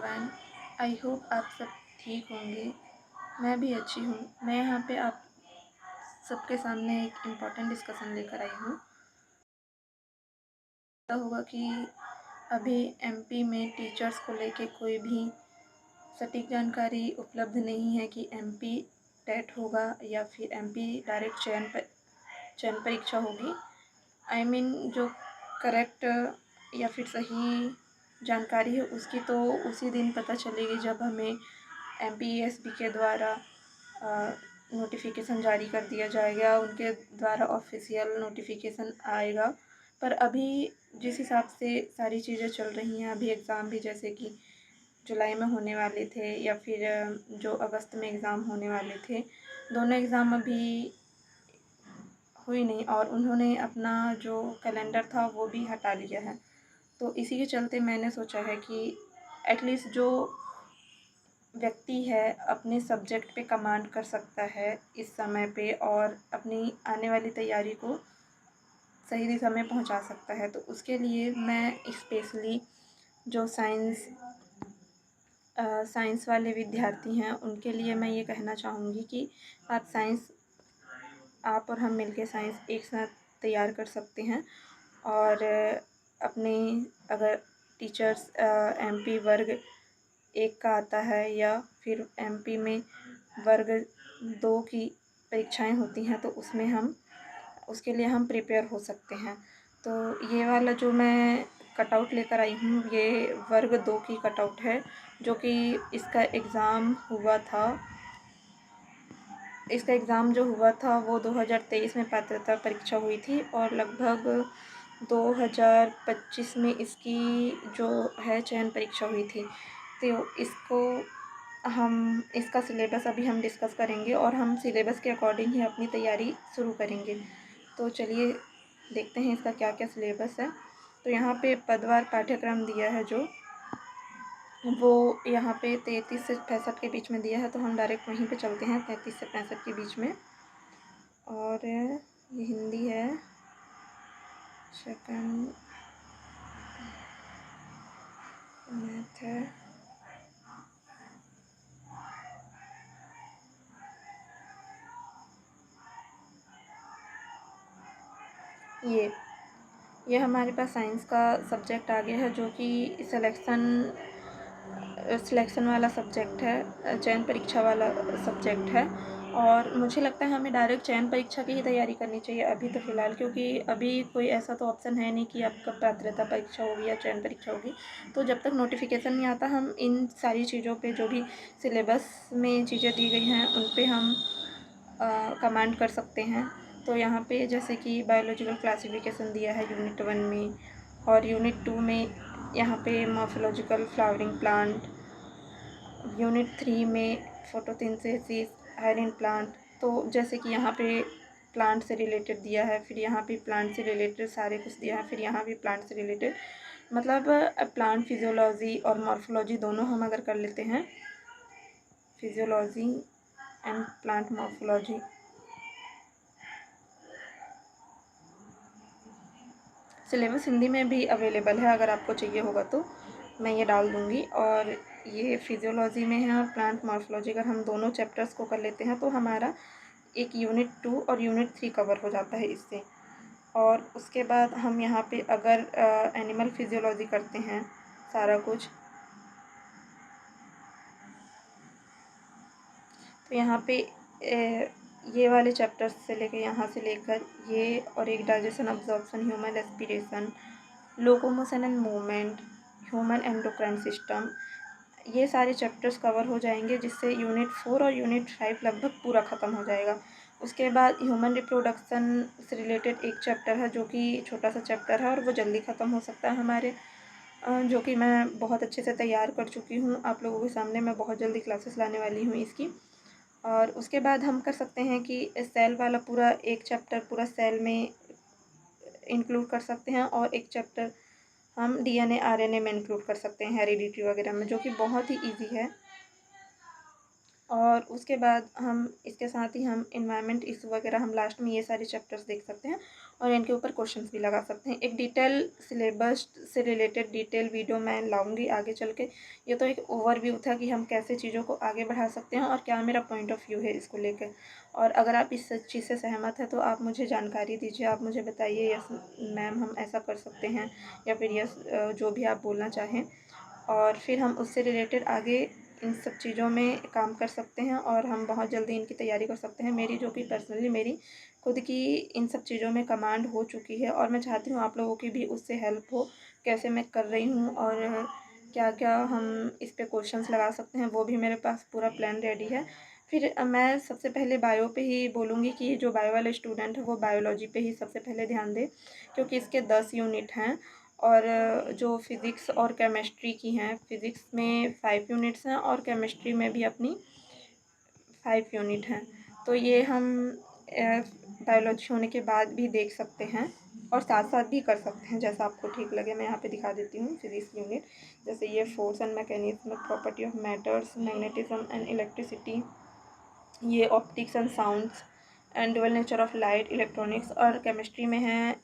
Everyone, I hope आप सब ठीक होंगे। मैं भी अच्छी हूँ। मैं यहाँ पे आप सबके सामने एक इम्पॉर्टेंट डिस्कशन लेकर आई हूँ। पता होगा कि अभी एमपी में टीचर्स को लेके कोई भी सटीक जानकारी उपलब्ध नहीं है कि एमपी टेट होगा या फिर एमपी डायरेक्ट चयन परीक्षा होगी। आई मीन जो करेक्ट या फिर सही जानकारी है उसकी तो उसी दिन पता चलेगी जब हमें एमपीएसबी के द्वारा नोटिफिकेशन जारी कर दिया जाएगा, उनके द्वारा ऑफिशियल नोटिफिकेशन आएगा। पर अभी जिस हिसाब से सारी चीज़ें चल रही हैं, अभी एग्ज़ाम भी जैसे कि जुलाई में होने वाले थे या फिर जो अगस्त में एग्ज़ाम होने वाले थे, दोनों एग्ज़ाम अभी हुई नहीं और उन्होंने अपना जो कैलेंडर था वो भी हटा लिया है। तो इसी के चलते मैंने सोचा है कि एटलीस्ट जो व्यक्ति है अपने सब्जेक्ट पे कमांड कर सकता है इस समय पे और अपनी आने वाली तैयारी को सही दिशा में पहुंचा सकता है, तो उसके लिए मैं स्पेशली जो साइंस वाले विद्यार्थी हैं उनके लिए मैं ये कहना चाहूँगी कि आप और हम मिलके साइंस एक साथ तैयार कर सकते हैं। और अपने अगर टीचर्स एमपी वर्ग 1 का आता है या फिर एमपी में वर्ग 2 की परीक्षाएं होती हैं, तो उसके लिए हम प्रिपेयर हो सकते हैं। तो ये वाला जो मैं कटआउट लेकर आई हूँ, ये वर्ग 2 की कटआउट है, जो कि इसका एग्ज़ाम जो हुआ था वो 2023 में पात्रता परीक्षा हुई थी और लगभग 2025 में इसकी जो है चयन परीक्षा हुई थी। तो इसका सिलेबस अभी हम डिस्कस करेंगे और हम सिलेबस के अकॉर्डिंग ही अपनी तैयारी शुरू करेंगे। तो चलिए देखते हैं इसका क्या क्या सिलेबस है। तो यहाँ पे पदवार पाठ्यक्रम दिया है जो वो यहाँ पे 33 से 65 के बीच में दिया है, तो हम डायरेक्ट वहीं पे चलते हैं 33 से 65 के बीच में। और ये हिंदी है, सेकंड मैथ है, ये हमारे पास साइंस का सब्जेक्ट आ गया है, जो कि सिलेक्शन वाला सब्जेक्ट है, चयन परीक्षा वाला सब्जेक्ट है। और मुझे लगता है हमें डायरेक्ट चयन परीक्षा की ही तैयारी करनी चाहिए अभी तो फ़िलहाल, क्योंकि अभी कोई ऐसा तो ऑप्शन है नहीं कि आपका पात्रता परीक्षा होगी या चयन परीक्षा होगी। तो जब तक नोटिफिकेशन नहीं आता हम इन सारी चीज़ों पे, जो भी सिलेबस में चीज़ें दी गई हैं उन पे हम कमांड कर सकते हैं। तो यहाँ पे जैसे कि बायोलॉजिकल क्लासिफिकेशन दिया है यूनिट 1 में, और यूनिट 2 में यहाँ पे मॉर्फोलॉजिकल फ्लावरिंग प्लांट, यूनिट 3 में फोटोसिंथेसिस हायरिन प्लांट। तो जैसे कि यहाँ पे प्लांट से रिलेटेड दिया है, फिर यहाँ पे प्लांट से रिलेटेड सारे कुछ दिया है, फिर यहाँ भी प्लांट से रिलेटेड, मतलब प्लांट फिजियोलॉजी और मॉर्फोलॉजी दोनों हम अगर कर लेते हैं, physiology and plant morphology. Syllabus Hindi में भी अवेलेबल है, अगर आपको चाहिए होगा तो मैं ये डाल दूँगी। और ये फिजियोलॉजी में है और प्लांट मॉर्फोलॉजी, अगर हम दोनों चैप्टर्स को कर लेते हैं तो हमारा एक यूनिट 2 और यूनिट 3 कवर हो जाता है इससे। और उसके बाद हम यहाँ पे अगर एनिमल फिजियोलॉजी करते हैं सारा कुछ, तो यहाँ पे ये वाले चैप्टर्स से लेकर यहाँ से लेकर ये, और एक digestion, absorption, human respiration, locomotion and movement, human endocrine system, ये सारे चैप्टर्स कवर हो जाएंगे, जिससे यूनिट 4 और यूनिट 5 लगभग पूरा ख़त्म हो जाएगा। उसके बाद ह्यूमन रिप्रोडक्शन से रिलेटेड एक चैप्टर है, जो कि छोटा सा चैप्टर है और वो जल्दी ख़त्म हो सकता है हमारे, जो कि मैं बहुत अच्छे से तैयार कर चुकी हूँ। आप लोगों के सामने मैं बहुत जल्दी क्लासेस लाने वाली हूँ इसकी। और उसके बाद हम कर सकते हैं कि सेल वाला पूरा एक चैप्टर पूरा सेल में इंक्लूड कर सकते हैं, और एक चैप्टर हम डीएनए आरएनए में इंक्लूड कर सकते हैं, हेरिडिटी वगैरह में, जो कि बहुत ही इजी है। और उसके बाद हम इसके साथ ही हम इन्वायरमेंट इशू वगैरह हम लास्ट में ये सारे चैप्टर्स देख सकते हैं। और इनके ऊपर क्वेश्चंस भी लगा सकते हैं। एक डिटेल सिलेबस से रिलेटेड डिटेल वीडियो मैं लाऊंगी आगे चल के। ये तो एक ओवरव्यू था कि हम कैसे चीज़ों को आगे बढ़ा सकते हैं और क्या मेरा पॉइंट ऑफ व्यू है इसको लेकर। और अगर आप इस चीज़ से सहमत हैं तो आप मुझे जानकारी दीजिए, आप मुझे बताइए यस मैम हम ऐसा कर सकते हैं, या फिर यस जो भी आप बोलना चाहें, और फिर हम उससे रिलेटेड आगे इन सब चीज़ों में काम कर सकते हैं और हम बहुत जल्दी इनकी तैयारी कर सकते हैं। मेरी जो कि पर्सनली मेरी खुद की इन सब चीज़ों में कमांड हो चुकी है और मैं चाहती हूँ आप लोगों की भी उससे हेल्प हो, कैसे मैं कर रही हूँ और क्या क्या हम इस पे क्वेश्चंस लगा सकते हैं, वो भी मेरे पास पूरा प्लान रेडी है। फिर मैं सबसे पहले बायो पे ही बोलूँगी कि जो बायो वाले स्टूडेंट हैं वो बायोलॉजी पे ही सबसे पहले ध्यान दें, क्योंकि इसके 10 यूनिट हैं। और जो फिज़िक्स और केमिस्ट्री की हैं, फ़िज़िक्स में 5 यूनिट्स हैं और केमिस्ट्री में भी अपनी 5 यूनिट हैं। तो ये हम बायोलॉजी होने के बाद भी देख सकते हैं और साथ साथ भी कर सकते हैं, जैसा आपको ठीक लगे। मैं यहाँ पे दिखा देती हूँ फिज़िक्स यूनिट, जैसे ये force and mechanism, property of matters, magnetism and electricity, ये optics and sounds and dual nature of light, electronics. और केमिस्ट्री में है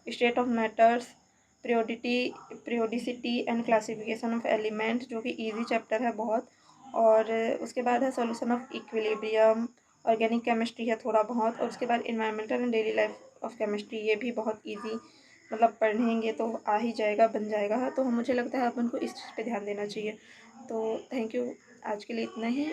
state of matters, periodicity and classification of element, जो कि इजी चैप्टर है बहुत। और उसके बाद है solution of equilibrium, organic chemistry है थोड़ा बहुत। और उसके बाद environmental and daily life of chemistry, ये भी बहुत इजी, मतलब पढ़ेंगे तो आ ही जाएगा, बन जाएगा। तो मुझे लगता है अपन को इस चीज़ पे ध्यान देना चाहिए। तो थैंक यू, आज के लिए इतना ही।